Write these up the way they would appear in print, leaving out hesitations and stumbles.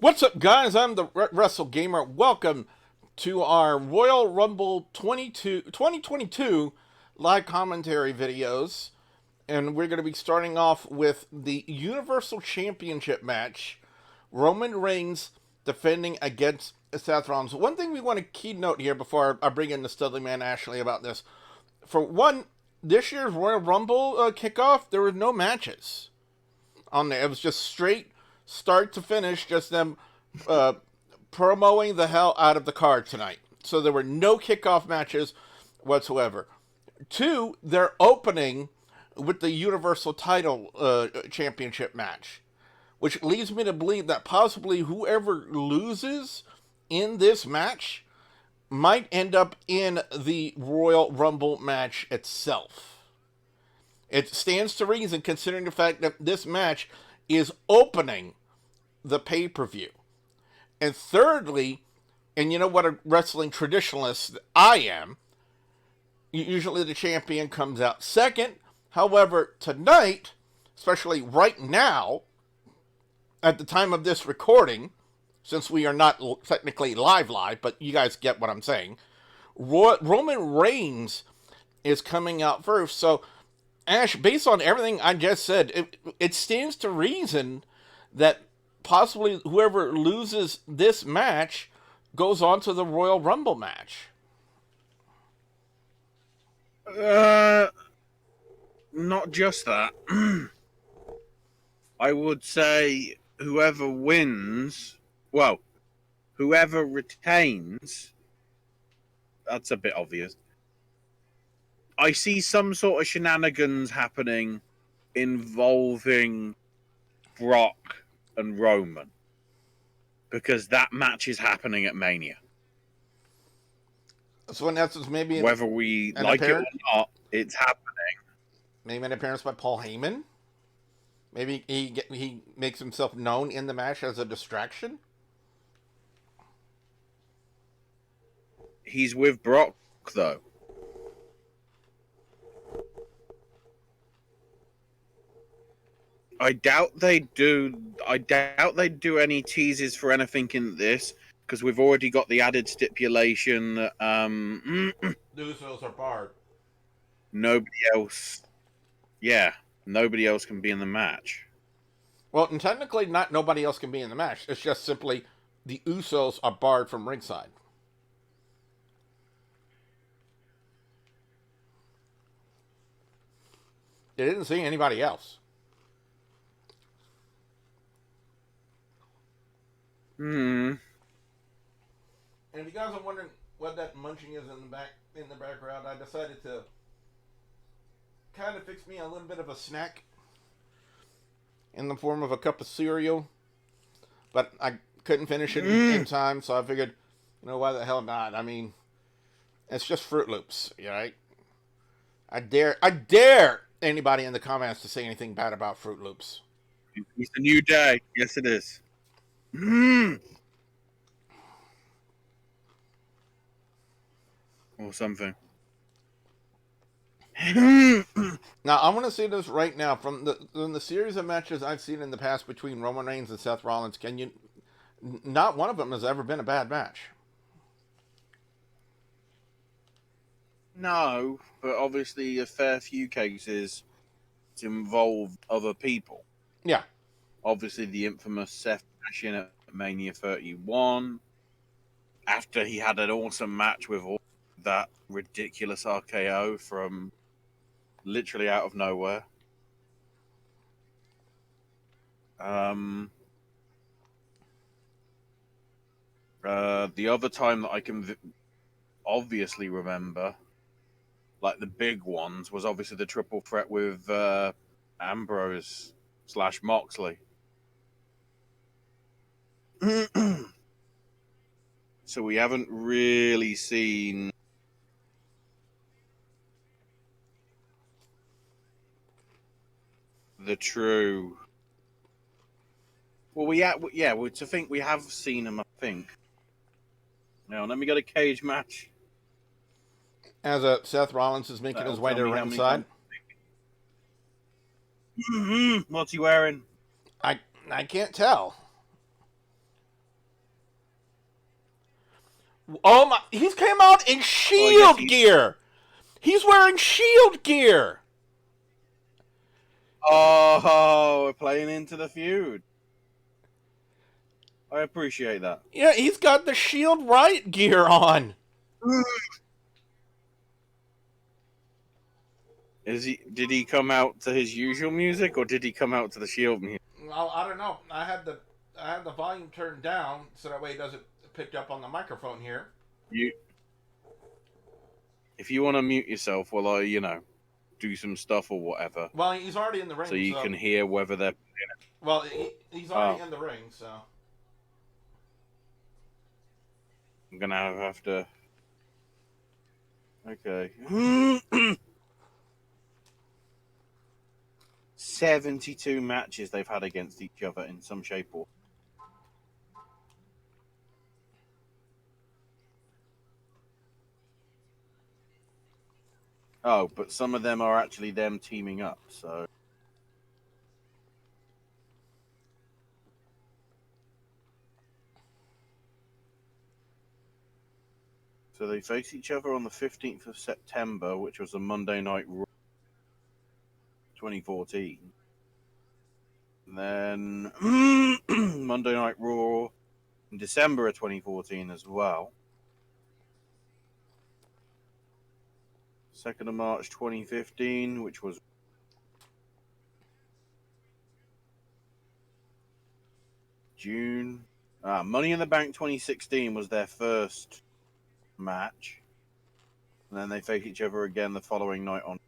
What's up, guys? I'm the Wrestle Gamer. Welcome to our Royal Rumble 2022 live commentary videos. And we're going to be starting off with the Universal Championship match. Roman Reigns defending against Seth Rollins. One thing we want to keynote here before I bring in the Studley Man Ashley about this. For one, this year's Royal Rumble kickoff, there were no matches on there. It was just straight start to finish, just them promoting the hell out of the card tonight. So there were no kickoff matches whatsoever. Two, they're opening with the Universal title championship match, which leads me to believe that possibly whoever loses in this match might end up in the Royal Rumble match itself. It stands to reason, considering the fact that this match is opening the pay-per-view. And thirdly, and you know what a wrestling traditionalist I am, usually the champion comes out second. However, tonight, especially right now, at the time of this recording, since we are not technically live, but you guys get what I'm saying, Roman Reigns is coming out first. So, Ash, based on everything I just said, it stands to reason that possibly whoever loses this match goes on to the Royal Rumble match. Not just that. I would say whoever wins, whoever retains, that's a bit obvious. I see some sort of shenanigans happening involving Brock and Roman, because that match is happening at Mania. So in essence, maybe whether we like it or not, it's happening. Maybe an appearance by Paul Heyman. Maybe he makes himself known in the match as a distraction. He's with Brock, though. I doubt they do any teases for anything in this, because we've already got the added stipulation. The Usos are barred. Nobody else can be in the match. Well, and technically, not nobody else can be in the match. It's just simply the Usos are barred from ringside. They didn't see anybody else. Hmm. And if you guys are wondering what that munching is in the background, I decided to kind of fix me a little bit of a snack in the form of a cup of cereal, but I couldn't finish it in time, so I figured, why the hell not? I mean, it's just Fruit Loops, right? I dare anybody in the comments to say anything bad about Fruit Loops. It's a new day. Yes, it is. Or something. Now, I want to say this right now. From the series of matches I've seen in the past between Roman Reigns and Seth Rollins, not one of them has ever been a bad match. No, but obviously a fair few cases involve other people. Yeah. Obviously the infamous Seth cash-in at Mania 31, after he had an awesome match with all that ridiculous RKO from literally out of nowhere. The other time that I can obviously remember, like the big ones, was obviously the triple threat with Ambrose / Moxley. So we haven't really seen the true. Well, to think we have seen him, I think. Now, let me get a cage match. As Seth Rollins is making his way to ringside. What's he wearing? I can't tell. Oh my! He's came out in Well, I guess Shield he. gear. He's wearing Shield gear. Oh, we're playing into the feud. I appreciate that. Yeah, he's got the Shield riot gear on. Is he? Did he come out to his usual music, or did he come out to the Shield music? Well, I don't know. I had the volume turned down so that way it doesn't pick up on the microphone here. You, if you want to mute yourself while I, do some stuff or whatever, Well, he's already in the ring, so you can hear whether they're. Well, he's already Oh. in the ring, so. I'm gonna have to. Okay. 72 matches they've had against each other in some shape or. Oh, but some of them are actually them teaming up, so. So they face each other on the 15th of September, which was a Monday Night Raw 2014. And then Monday Night Raw in December of 2014 as well. 2nd of March 2015, which was June. Money in the Bank 2016 was their first match. And then they face each other again the following night on.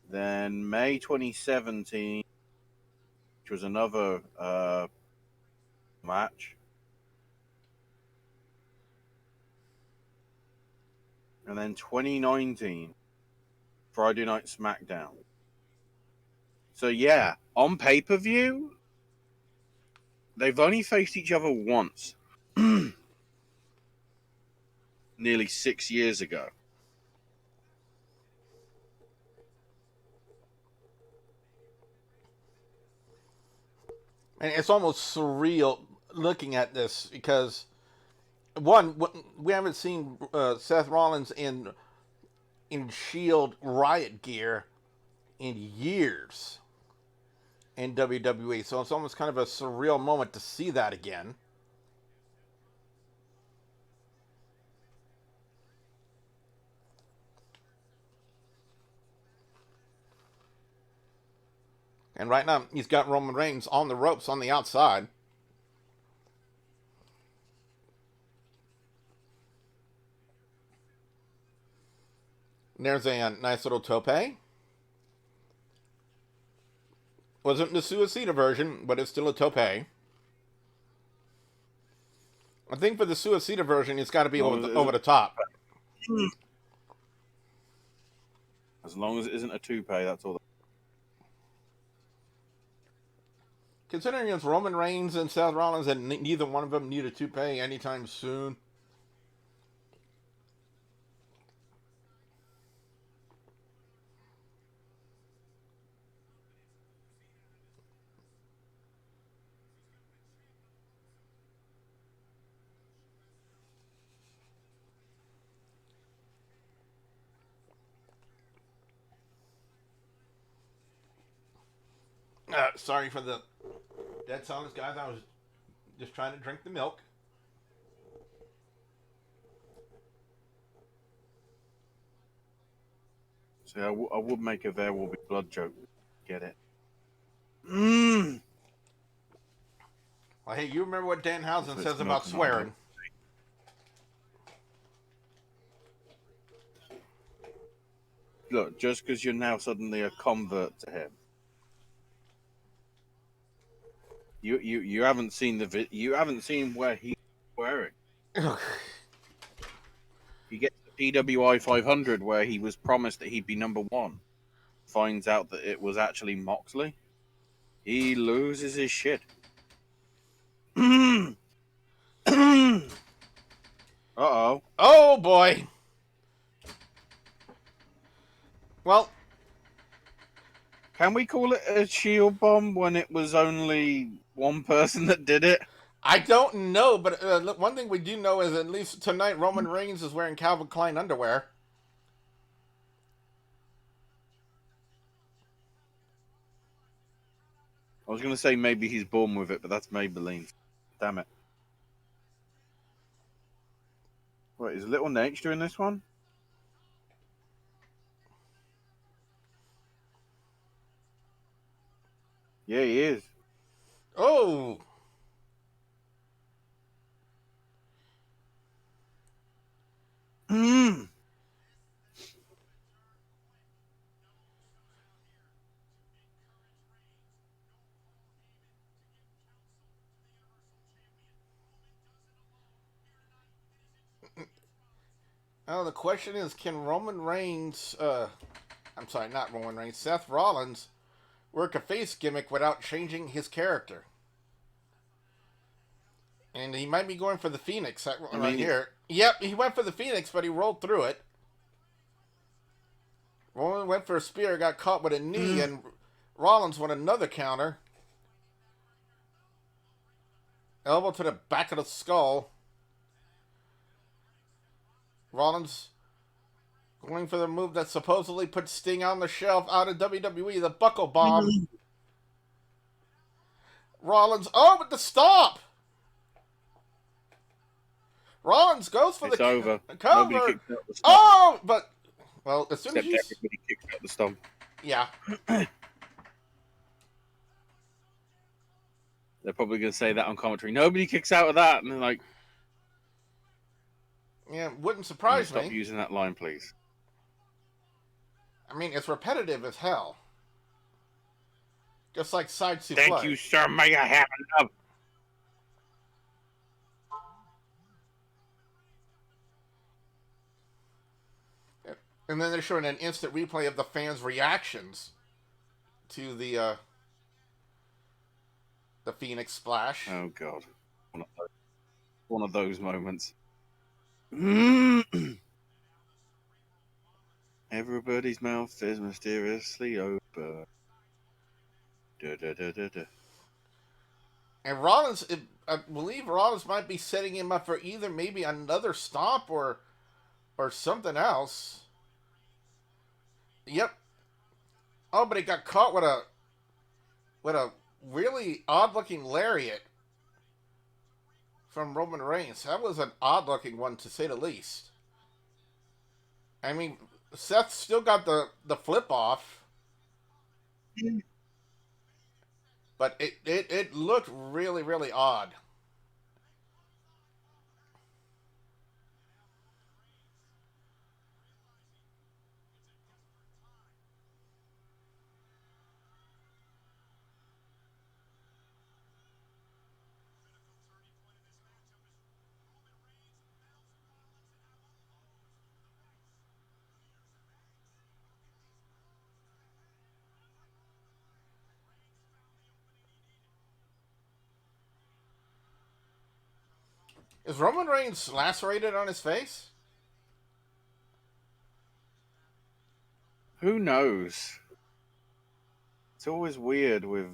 Then May 2017, which was another match. And then 2019, Friday Night SmackDown. So yeah, on pay-per-view, they've only faced each other once. Nearly 6 years ago. And it's almost surreal looking at this because, one, we haven't seen Seth Rollins in Shield riot gear in years in WWE, so it's almost kind of a surreal moment to see that again. And right now, he's got Roman Reigns on the ropes on the outside. There's a nice little tope. Wasn't the Suicida version, but it's still a tope. I think for the Suicida version, it's got to be over the top. As long as it isn't a toupee, that's all. Considering it's Roman Reigns and Seth Rollins, and neither one of them need a toupee anytime soon. Sorry for the dead silence, guys. I was just trying to drink the milk. See, I would make a There Will Be Blood joke. Get it? Mmm. Well, hey, you remember what Danhausen says about swearing? Look, just because you're now suddenly a convert to him, you haven't seen you haven't seen where he's swearing. He gets the PWI 500 where he was promised that he'd be number one. Finds out that it was actually Moxley. He loses his shit. Uh-oh. Oh boy. Well, can we call it a shield bomb when it was only one person that did it? I don't know, but one thing we do know is at least tonight Roman Reigns is wearing Calvin Klein underwear. I was going to say maybe he's born with it, but that's Maybelline. Damn it. Wait, is Little Nate doing this one? Yeah, he is. Oh, Mm. oh. The question is, can Roman Reigns? I'm sorry, not Roman Reigns. Seth Rollins work a face gimmick without changing his character? And he might be going for the Phoenix I right mean, here. Yep, he went for the Phoenix, but he rolled through it. Roman went for a spear, got caught with a knee, and Rollins won another counter. Elbow to the back of the skull. Rollins going for the move that supposedly put Sting on the shelf out of WWE, the buckle bomb. Rollins, oh, but the stop! Rollins goes for it's the over. Nobody cover. kicks out the stomp. Oh, but, well, as soon as Except you... everybody kicks out the stomp. Yeah. They're probably going to say that on commentary. Nobody kicks out of that. And they're like, Yeah, wouldn't can you surprise stop me. using that line, please? I mean, it's repetitive as hell. Just like side suplex. Thank you, sir. May I have enough? And then they're showing an instant replay of the fans' reactions to the Phoenix Splash. Oh, God. One of those moments. Everybody's mouth is mysteriously open. Da, da, da, da, da. And Rollins, I believe Rollins might be setting him up for either maybe another stomp or something else. Yep. Oh, but he got caught with a really odd looking lariat from Roman Reigns. That was an odd looking one to say the least. I mean, Seth still got the flip off. But it looked really, really odd. Is Roman Reigns lacerated on his face? Who knows? It's always weird with.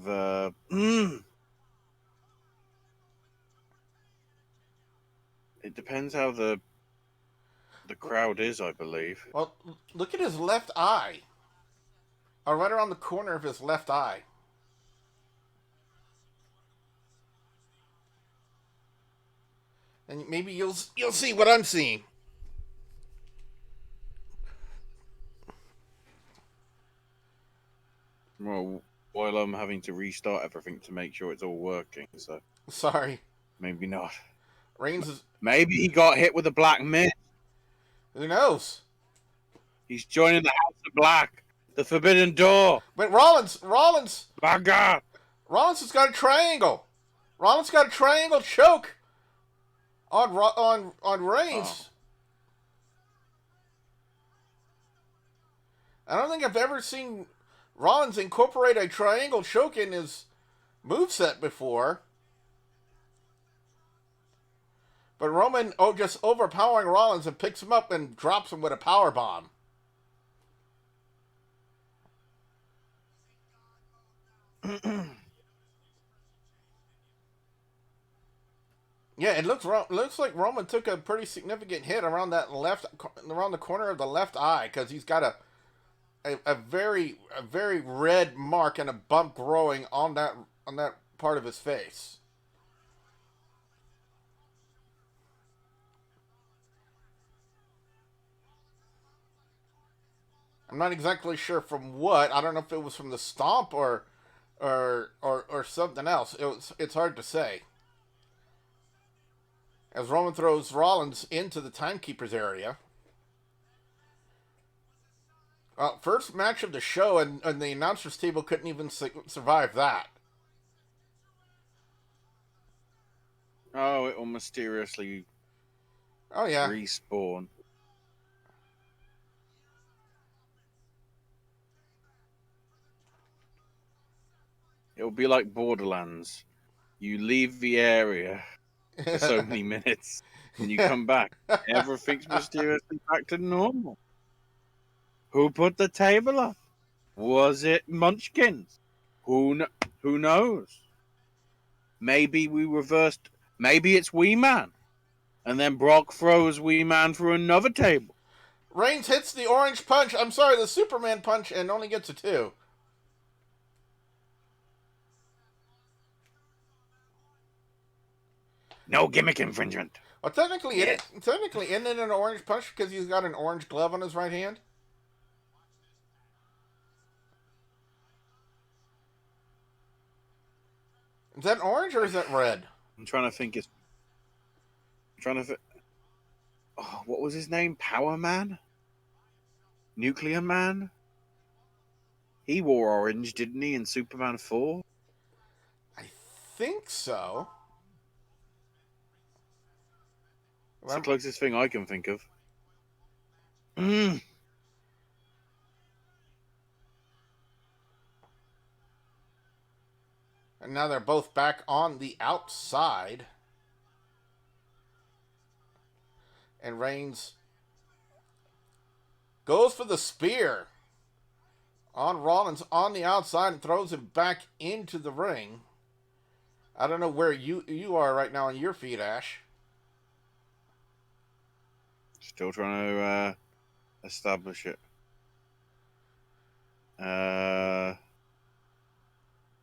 It depends how the crowd is, I believe. Well, look at his left eye. Or right around the corner of his left eye. And maybe you'll see what I'm seeing. Well, while I'm having to restart everything to make sure it's all working, so Sorry. maybe not. Reigns is... Maybe he got hit with a black mist. Who knows? He's joining the House of Black, the Forbidden Door. But Rollins My God. Rollins has got a triangle. Rollins got a triangle choke on Reigns. Oh. I don't think I've ever seen Rollins incorporate a triangle choke in his moveset before. But Roman just overpowering Rollins and picks him up and drops him with a power bomb. Yeah, it looks like Roman took a pretty significant hit around around the corner of the left eye, because he's got a very red mark and a bump growing on that part of his face. I'm not exactly sure from what. I don't know if it was from the stomp or something else. It's hard to say. As Roman throws Rollins into the timekeeper's area. First match of the show, and the announcers table couldn't even survive that. Oh, it will mysteriously Oh yeah. respawn. It'll be like Borderlands. You leave the area for so many minutes, and you come back. Everything's mysteriously back to normal. Who put the table up? Was it Munchkins? Who knows? Maybe we reversed. Maybe it's Wee Man, and then Brock throws Wee Man through another table. Reigns hits the orange punch. I'm sorry, the Superman punch, and only gets a 2. No gimmick infringement. Well, technically, isn't it an orange punch because he's got an orange glove on his right hand? Is that orange or is that red? I'm trying to think. Oh, what was his name? Power Man? Nuclear Man? He wore orange, didn't he, in Superman 4? I think so. It's the closest thing I can think of. Mm. And now they're both back on the outside. And Reigns goes for the spear on Rollins on the outside and throws him back into the ring. I don't know where you are right now on your feet, Ash. Still trying to establish it.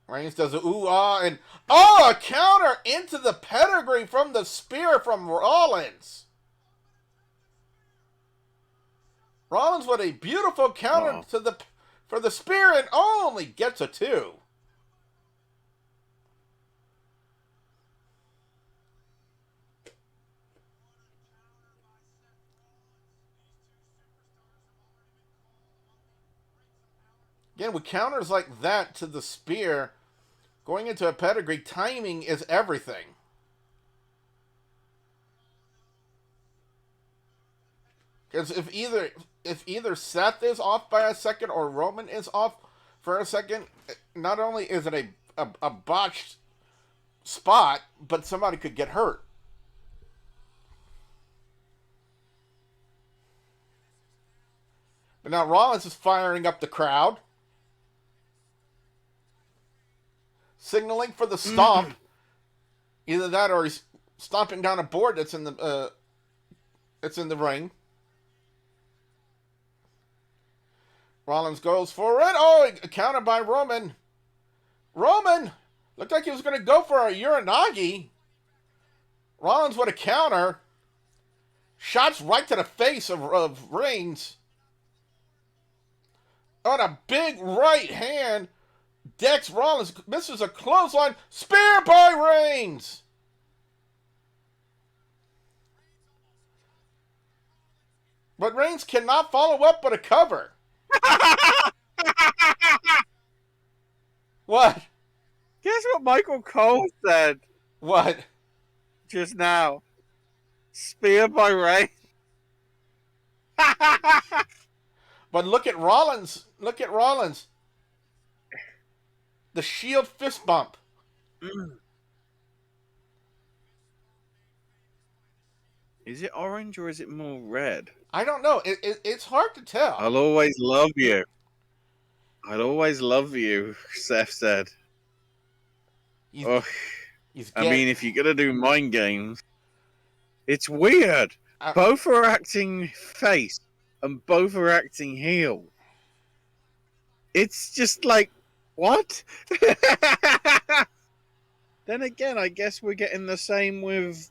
Reigns does a ooh-ah and a counter into the pedigree from the spear from Rollins. Rollins with a beautiful counter for the spear and only gets a 2. Again, with counters like that to the spear, going into a pedigree, timing is everything. Because if either Seth is off by a second or Roman is off for a second, not only is it a botched spot, but somebody could get hurt. But now Rollins is firing up the crowd, signaling for the stomp. Either that or he's stomping down a board that's in the ring. Rollins goes for it. Oh, countered by Roman. Roman looked like he was going to go for a Uranagi. Rollins with a counter. Shots right to the face of Reigns. On a big right hand. Dex Rollins misses a clothesline. Spear by Reigns. But Reigns cannot follow up with a cover. What? Guess what Michael Cole said What? just now? Spear by Reigns. But look at Rollins. Look at Rollins. The Shield fist bump. Is it orange or is it more red? I don't know. It's hard to tell. I'll always love you. I'll always love you, Seth said. You He's I getting. mean, if you're gonna do mind games, it's weird. Both are acting face, and both are acting heel. It's just like, what? Then again, I guess we're getting the same with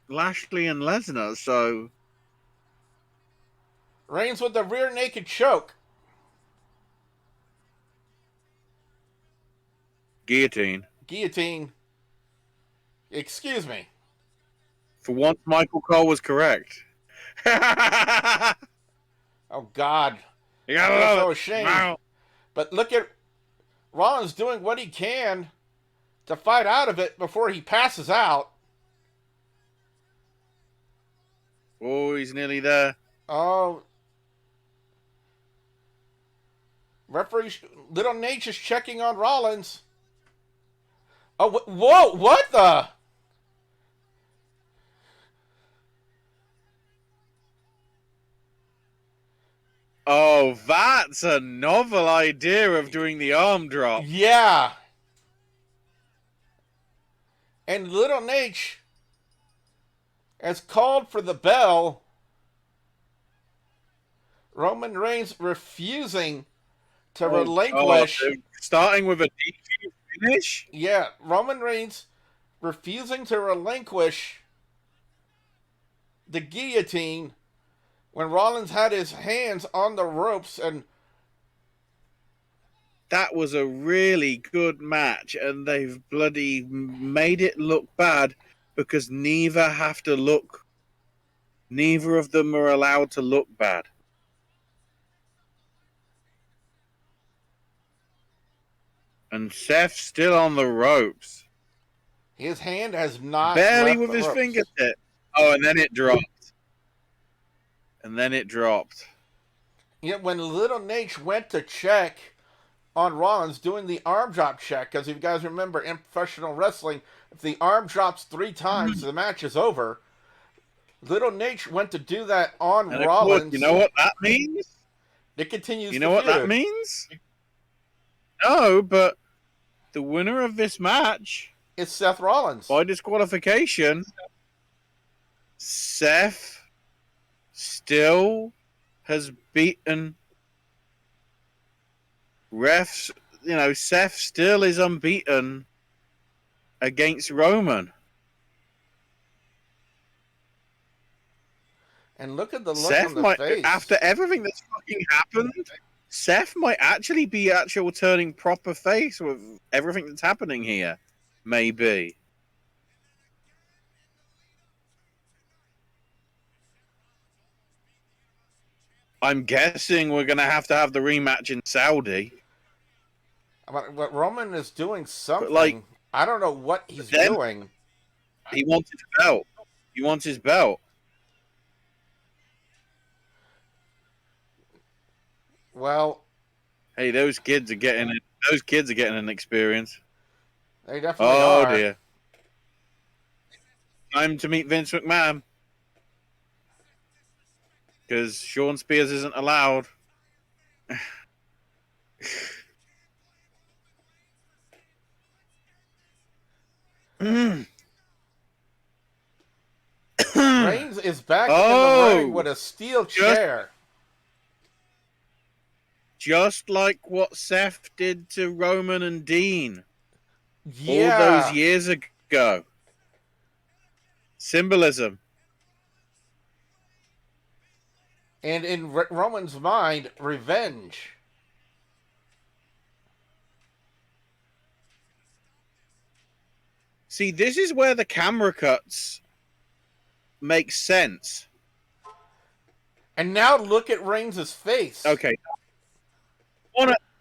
Lashley and Lesnar, so Reigns with the rear naked choke. guillotine. Guillotine. Excuse me. For once, Michael Cole was correct. Oh, God. You I gotta feel love so it. ashamed. Wow. But look at Rollins doing what he can to fight out of it before he passes out. Oh, he's nearly there. Oh, referee Little Nate is checking on Rollins. Oh, whoa! What the? Oh, that's a novel idea of doing the arm drop. Yeah. And Little Nate has called for the bell. Roman Reigns refusing to relinquish. God, starting with a DQ finish? Yeah, Roman Reigns refusing to relinquish the guillotine when Rollins had his hands on the ropes. And that was a really good match, and they've bloody made it look bad because neither of them are allowed to look bad. And Seth's still on the ropes. his hand has not Barely left with the his ropes. fingertip. Oh, and then it dropped. Yet when Little Nate went to check on Rollins doing the arm drop check, because if you guys remember in professional wrestling, if the arm drops 3 times, the match is over. Little Nate went to do that on And Rollins. of course, you know what that means? It continues. You know what that means? No, but the winner of this match It's Seth Rollins. by disqualification. Seth still has beaten refs. You know, Seth still is unbeaten against Roman. And look at the look Seth on the might, face. after everything that's fucking happened, Seth might actually be turning proper face with everything that's happening here. Maybe. I'm guessing we're going to have the rematch in Saudi. But Roman is doing something. But, like, I don't know what he's doing. He wants his belt. He wants his belt. Well, hey, those kids are getting it. Those kids are getting an experience. They definitely are. Oh dear. Time to meet Vince McMahon. Because Sean Spears isn't allowed. Reigns is back in the ring with a steel chair. Just like what Seth did to Roman and Dean. Yeah. All those years ago. Symbolism. And in Roman's mind, revenge. See, this is where the camera cuts make sense. And now look at Reigns' face. Okay.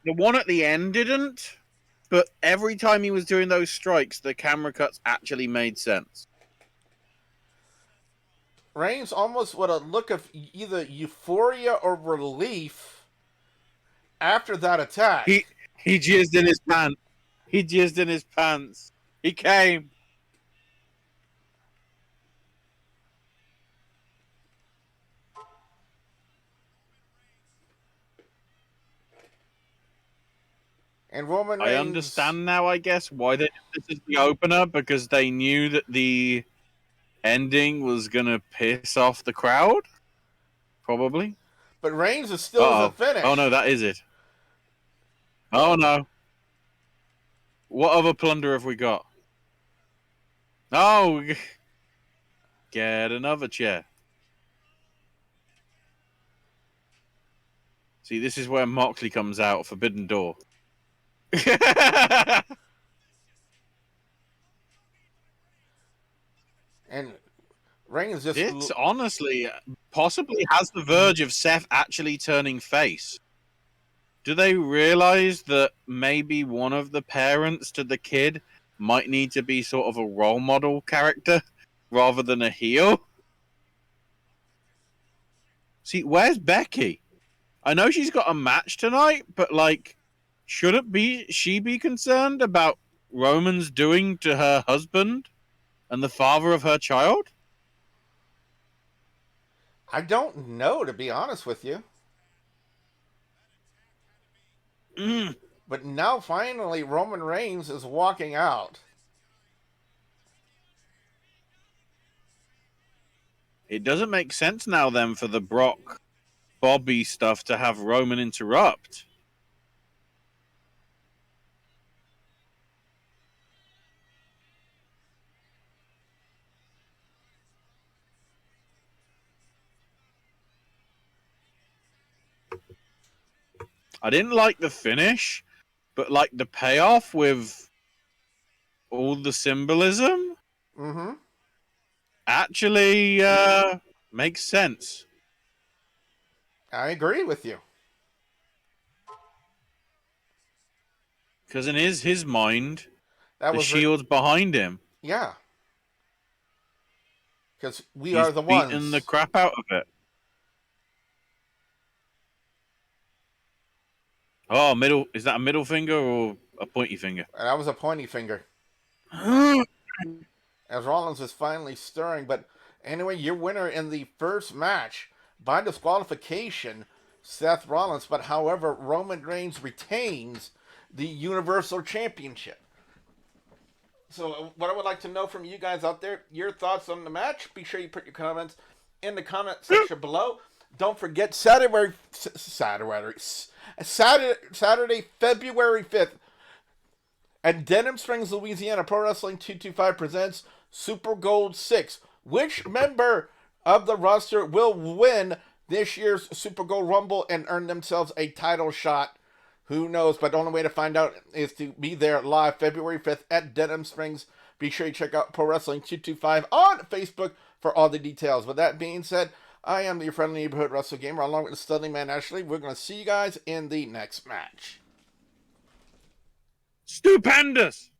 The one at the end didn't, but every time he was doing those strikes, the camera cuts actually made sense. Reigns almost with a look of either euphoria or relief after that attack. He jizzed in his pants. He jizzed in his pants. He came. And Roman I Reigns... understand now, I guess, why they did this as the opener, because they knew that the ending was going to piss off the crowd. Probably. But Reigns is still Uh-oh. the finish. Oh, no, that is it. Oh, no. What other plunder have we got? Oh, get another chair. See, this is where Moxley comes out, Forbidden Door. And Reigns just... This, honestly, possibly has the verge of Seth actually turning face. Do they realize that maybe one of the parents to the kid might need to be sort of a role model character rather than a heel? See, where's Becky? I know she's got a match tonight, but, like, shouldn't she be concerned about Roman's doing to her husband and the father of her child? I don't know, to be honest with you. But now, finally, Roman Reigns is walking out. It doesn't make sense now, then, for the Brock Bobby stuff to have Roman interrupt. I didn't like the finish, but like the payoff with all the symbolism actually makes sense. I agree with you. Because in his mind, That the was shield's behind him. Yeah. Because we He's are the ones. beating the crap out of it. Oh, middle. Is that a middle finger or a pointy finger? That was a pointy finger. As Rollins is finally stirring. But anyway, your winner in the first match by disqualification, Seth Rollins. But however, Roman Reigns retains the Universal Championship. So what I would like to know from you guys out there, your thoughts on the match. Be sure you put your comments in the comment section below. Don't forget Saturday, February 5th at Denham Springs, Louisiana, Pro Wrestling 225 presents Super Gold 6. Which member of the roster will win this year's Super Gold Rumble and earn themselves a title shot? Who knows? But the only way to find out is to be there live February 5th at Denham Springs. Be sure you check out Pro Wrestling 225 on Facebook for all the details. With that being said, I am your friendly neighborhood Wrestle Gamer along with the Studly Man Ashley. We're going to see you guys in the next match. Stupendous!